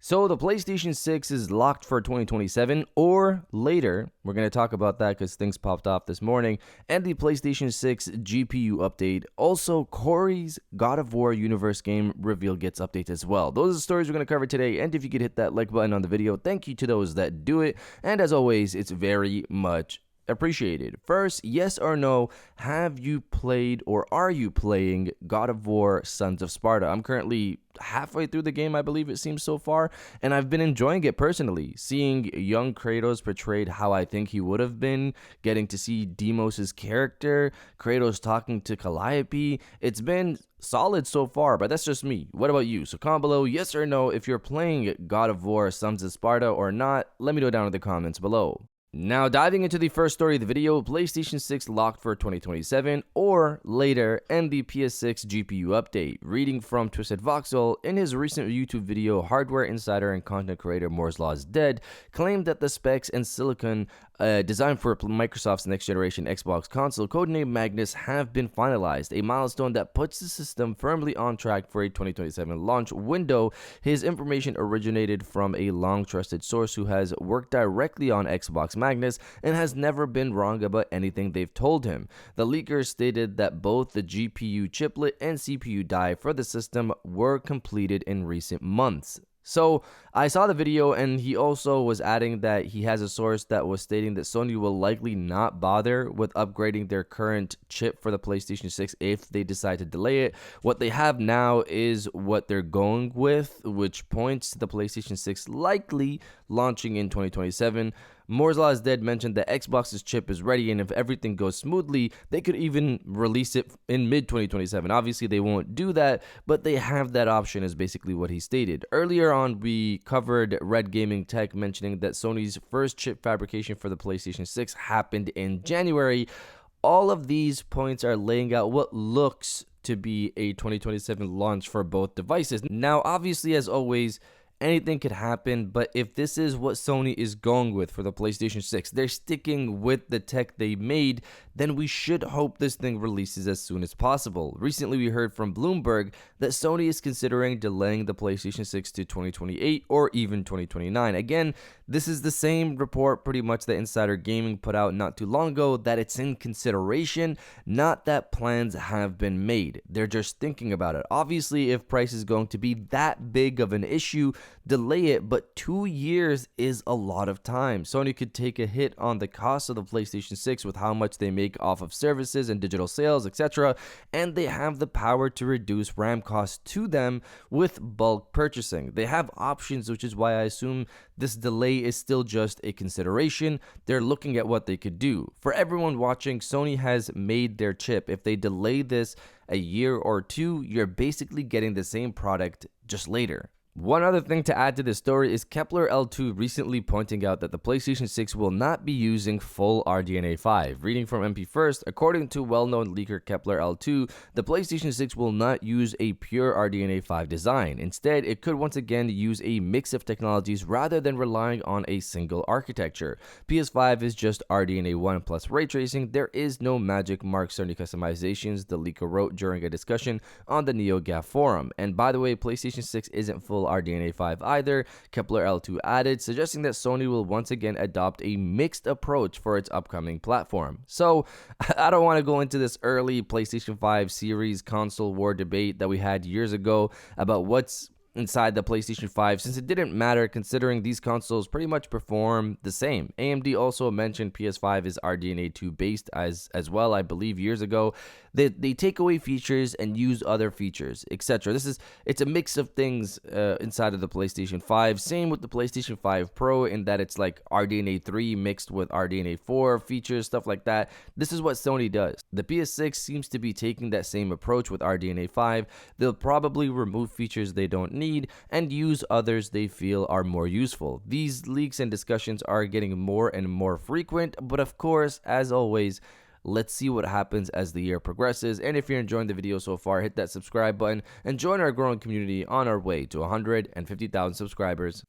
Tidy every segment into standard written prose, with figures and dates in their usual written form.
So the PlayStation 6 is locked for 2027 or later. We're going to talk about that because things popped off this morning. And the PlayStation 6 GPU update. Also, Cory's God of War universe game reveal gets updates as well. Those are the stories we're going to cover today. And if you could hit that like button on the video, thank you to those that do it. And as always, it's very much appreciated. First, yes or no, have you played or are you playing God of War Sons of Sparta? I'm currently halfway through the game, I believe it seems so far, and I've been enjoying it personally. Seeing young Kratos portrayed how I think he would have been, getting to see Deimos' character, Kratos talking to Calliope, it's been solid so far, but that's just me. What about you? So comment below yes or no if you're playing God of War Sons of Sparta or not. Let me know down in the comments below. Now, diving into the first story of the video, PlayStation 6 locked for 2027 or later, and the PS6 GPU update. Reading from Twisted Voxel, in his recent YouTube video, hardware insider and content creator Moore's Law is Dead claimed that the specs and silicon designed for Microsoft's next-generation Xbox console, codenamed Magnus, have been finalized, a milestone that puts the system firmly on track for a 2027 launch window. His information originated from a long-trusted source who has worked directly on Xbox Magnus and has never been wrong about anything they've told him. The leaker stated that both the GPU chiplet and CPU die for the system were completed in recent months. So I saw the video, and he also was adding that he has a source that was stating that Sony will likely not bother with upgrading their current chip for the PlayStation 6 if they decide to delay it. What they have now is what they're going with, which points to the PlayStation 6 likely launching in 2027. Moore's Law is Dead mentioned that Xbox's chip is ready, and if everything goes smoothly, they could even release it in mid-2027. Obviously, they won't do that, but they have that option, is basically what he stated. Earlier on, we covered Red Gaming Tech mentioning that Sony's first chip fabrication for the PlayStation 6 happened in January. All of these points are laying out what looks to be a 2027 launch for both devices. Now, obviously, as always, anything could happen, but if this is what Sony is going with for the PlayStation 6, they're sticking with the tech they made, then we should hope this thing releases as soon as possible. Recently, we heard from Bloomberg that Sony is considering delaying the PlayStation 6 to 2028 or even 2029. Again, this is the same report pretty much that Insider Gaming put out not too long ago, that it's in consideration, not that plans have been made. They're just thinking about it. Obviously, if price is going to be that big of an issue, delay it, but 2 years is a lot of time. Sony could take a hit on the cost of the PlayStation 6 with how much they make off of services and digital sales, etc., and they have the power to reduce RAM costs to them with bulk purchasing. They have options, which is why I assume this delay is still just a consideration. They're looking at what they could do. For everyone watching, Sony has made their chip. If they delay this a year or two, you're basically getting the same product just later. One other thing to add to this story is Kepler L2 recently pointing out that the PlayStation 6 will not be using full RDNA 5. Reading from MP First, according to well-known leaker Kepler L2, the PlayStation 6 will not use a pure RDNA 5 design. Instead, it could once again use a mix of technologies rather than relying on a single architecture. PS5 is just RDNA 1 plus ray tracing. There is no magic Mark Cerny customizations, the leaker wrote during a discussion on the NeoGAF forum. And by the way, PlayStation 6 isn't full RDNA 5 either, Kepler L2 added, suggesting that Sony will once again adopt a mixed approach for its upcoming platform. So, I don't want to go into this early PlayStation 5 series console war debate that we had years ago about what's inside the PlayStation 5, since it didn't matter considering these consoles pretty much perform the same. AMD also mentioned PS5 is RDNA 2 based as well, I believe years ago. They take away features and use other features, etc. It's a mix of things inside of the PlayStation 5. Same with the PlayStation 5 Pro, in that it's like RDNA 3 mixed with RDNA 4 features, stuff like that. This is what Sony does. The PS6 seems to be taking that same approach with RDNA 5. They'll probably remove features they don't need and use others they feel are more useful. These leaks and discussions are getting more and more frequent, but of course, as always, let's see what happens as the year progresses. And if you're enjoying the video so far, hit that subscribe button and join our growing community on our way to 150,000 subscribers.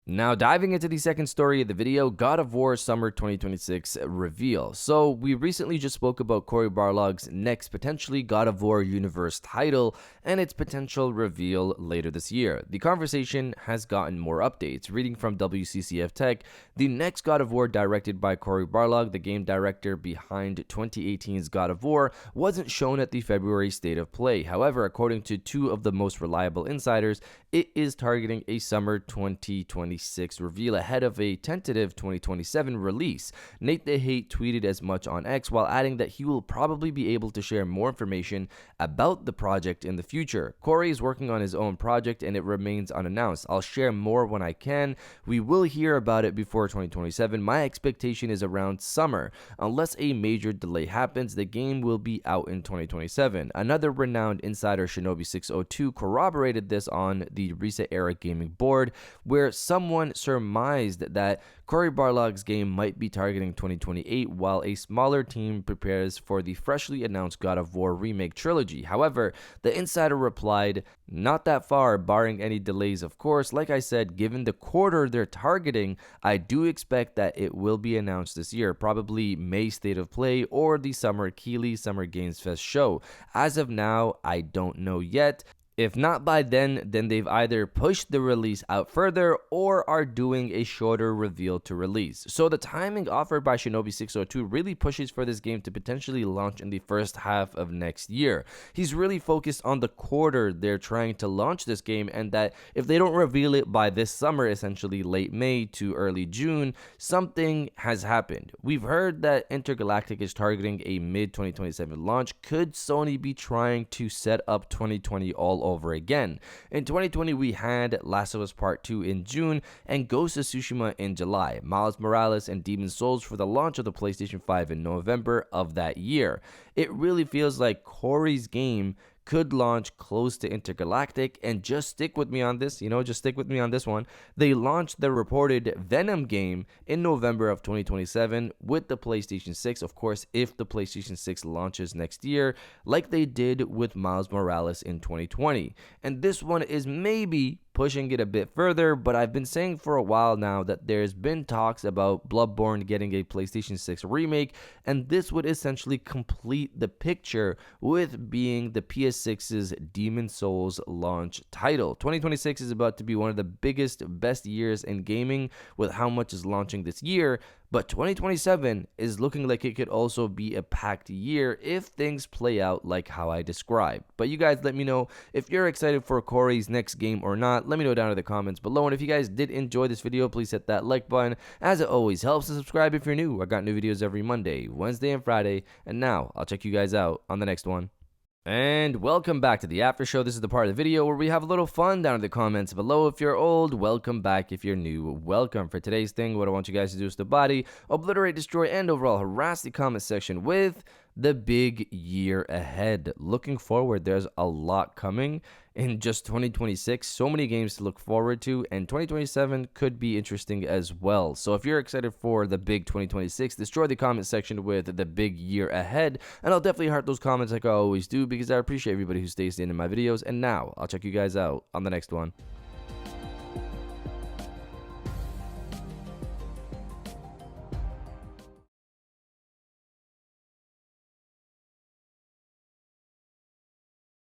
Now, diving into the second story of the video, God of War Summer 2026 reveal. So, we recently just spoke about Cory Barlog's next potentially God of War universe title and its potential reveal later this year. The conversation has gotten more updates. Reading from WCCF Tech, the next God of War, directed by Cory Barlog, the game director behind 2018's God of War, wasn't shown at the February State of Play. However, according to two of the most reliable insiders, it is targeting a summer 2026 reveal ahead of a tentative 2027 release. Nate the Hate tweeted as much on X, while adding that he will probably be able to share more information about the project in the future. Cory is working on his own project and it remains unannounced. I'll share more when I can. We will hear about it before 2027. My expectation is around summer. Unless a major delay happens, the game will be out in 2027. Another renowned insider, Shinobi602, corroborated this on the Reset Era Gaming board, where someone surmised that Cory Barlog's game might be targeting 2028, while a smaller team prepares for the freshly announced God of War remake trilogy. However, the insider replied, "Not that far, barring any delays, of course. Like I said, given the quarter they're targeting, I do expect that it will be announced this year, probably May State of Play or the Summer Keighley Summer Games Fest show. As of now, I don't know yet. If not by then they've either pushed the release out further or are doing a shorter reveal to release." So the timing offered by Shinobi602 really pushes for this game to potentially launch in the first half of next year. He's really focused on the quarter they're trying to launch this game, and that if they don't reveal it by this summer, essentially late May to early June, something has happened. We've heard that Intergalactic is targeting a mid-2027 launch. Could Sony be trying to set up 2020 all over again? In 2020, we had Last of Us Part 2 in June and Ghost of Tsushima in July, Miles Morales and Demon's Souls for the launch of the PlayStation 5 in November of that year. It really feels like Cory's game could launch close to Intergalactic, and just stick with me on this, just stick with me on this one. They launched the reported Venom game in November of 2027 with the PlayStation 6, of course, if the PlayStation 6 launches next year, like they did with Miles Morales in 2020. And this one is maybe pushing it a bit further, but I've been saying for a while now that there's been talks about Bloodborne getting a PlayStation 6 remake, and this would essentially complete the picture with being the PS6's Demon's Souls launch title. 2026 is about to be one of the best years in gaming with how much is launching this year, but 2027 is looking like it could also be a packed year if things play out like how I described. But you guys let me know if you're excited for Cory's next game or not. Let me know down in the comments below. And if you guys did enjoy this video, please hit that like button, as it always helps, to subscribe if you're new. I got new videos every Monday, Wednesday, and Friday. And now I'll check you guys out on the next one. And welcome back to the after show. This is the part of the video where we have a little fun down in the comments below. If you're old, welcome back. If you're new, welcome. For today's thing, what I want you guys to do is to body, obliterate, destroy, and overall harass the comment section with the big year ahead. Looking forward, there's a lot coming in just 2026. So many games to look forward to, and 2027 could be interesting as well. So if you're excited for the big 2026, destroy the comment section with the big year ahead, and I'll definitely heart those comments like I always do, because I appreciate everybody who stays in my videos. And now I'll check you guys out on the next one.